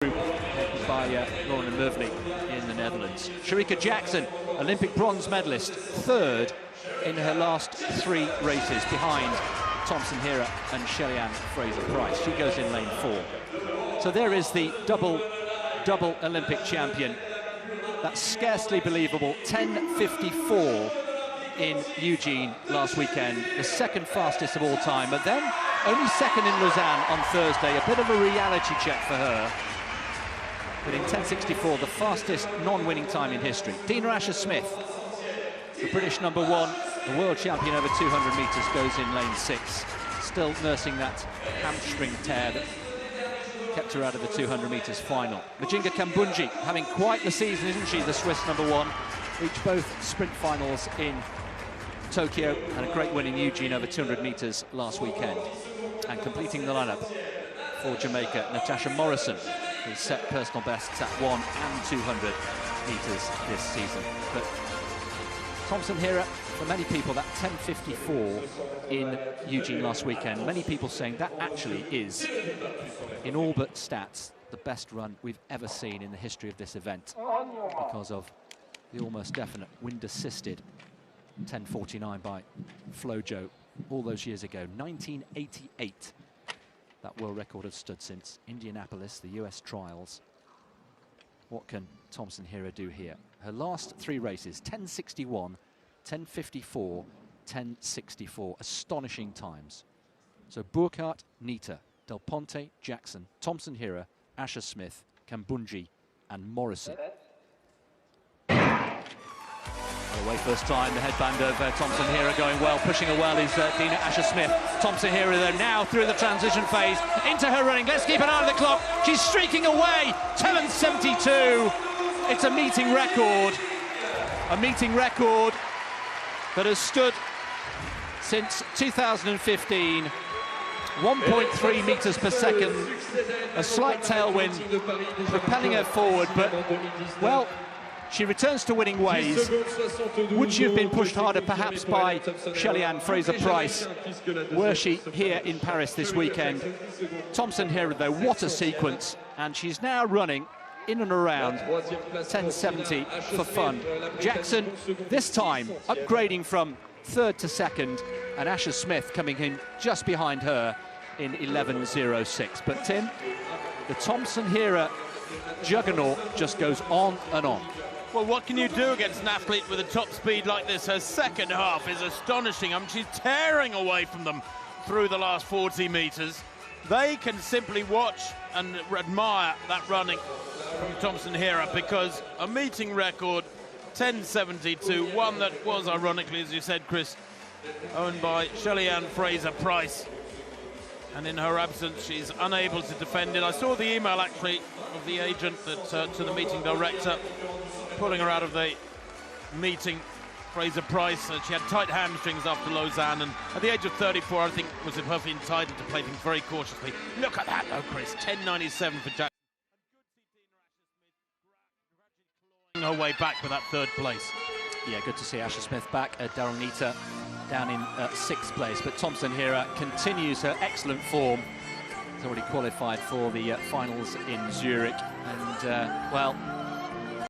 headed by Lauren Mervley in the Netherlands. Shericka Jackson, Olympic bronze medalist, third in her last 3 races behind Thompson-Hera and Shelly-Ann Fraser-Pryce. She goes in lane 4. So there is the double Olympic champion. That's scarcely believable. 10:54 in Eugene last weekend, the second fastest of all time, but then only second in Lausanne on Thursday. A bit of a reality check for her. But in 10:64, the fastest non-winning time in history. Dina Asher-Smith, the British #1, the world champion over 200 metres, goes in lane 6, still nursing that hamstring tear that kept her out of the 200 metres final. Majinga Kambundji having quite the season, isn't she, the Swiss #1. Reached both sprint finals in Tokyo and a great win in Eugene over 200 metres last weekend. And completing the lineup for Jamaica, Natasha Morrison, who set personal bests at 100 and 200 metres this season. But Thompson-Hera, for many people, that 10:54 in Eugene last weekend, many people saying that actually is, in all but stats, the best run we've ever seen in the history of this event, because of the almost definite wind-assisted 10:49 by Flojo all those years ago. 1988, that world record has stood since Indianapolis, the US trials. What can Thompson-Hera do here? Her last 3 races, 10:61, 10:54, 10:64, astonishing times. So Burkhardt, Nita, Del Ponte, Jackson, Thompson-Hera, Asher-Smith, Kambundji and Morrison. Away first time, the headband of Thompson-Hera going well, pushing her well is Dina Asher-Smith. Thompson-Hera though now through the transition phase into her running. Let's keep an eye on the clock. She's streaking away. 7:72. It's a meeting record that has stood since 2015. 1.3 metres per second. A slight tailwind propelling her forward, but well, she returns to winning ways. Would she have been pushed harder perhaps by Shelly-Ann Fraser-Pryce were she here in Paris this weekend? Thompson-Hera though, what a sequence, and she's now running in and around 10:70 for fun. Jackson this time upgrading from 3rd to 2nd, and Asher-Smith coming in just behind her in 11:06. But Tim, the Thompson-Hera juggernaut just goes on and on. Well, what can you do against an athlete with a top speed like this? Her second half is astonishing. I mean, she's tearing away from them through the last 40 metres. They can simply watch and admire that running from Thompson-Hera, because a meeting record, 10:72, one that was, ironically, as you said, Chris, owned by Shelly-Ann Fraser-Pryce. And in her absence, she's unable to defend it. I saw the email, actually, of the agent that, to the meeting director, pulling her out of the meeting. Fraser-Pryce, she had tight hamstrings after Lausanne, and at the age of 34, I think, was perfectly entitled to play things very cautiously. Look at that, though, Chris. 10:97 for Jackson. Her way back with that 3rd place. Yeah, good to see Asher-Smith back. Daryl Nita down in 6th place, but Thompson-Hera continues her excellent form. Has already qualified for the finals in Zurich, and well,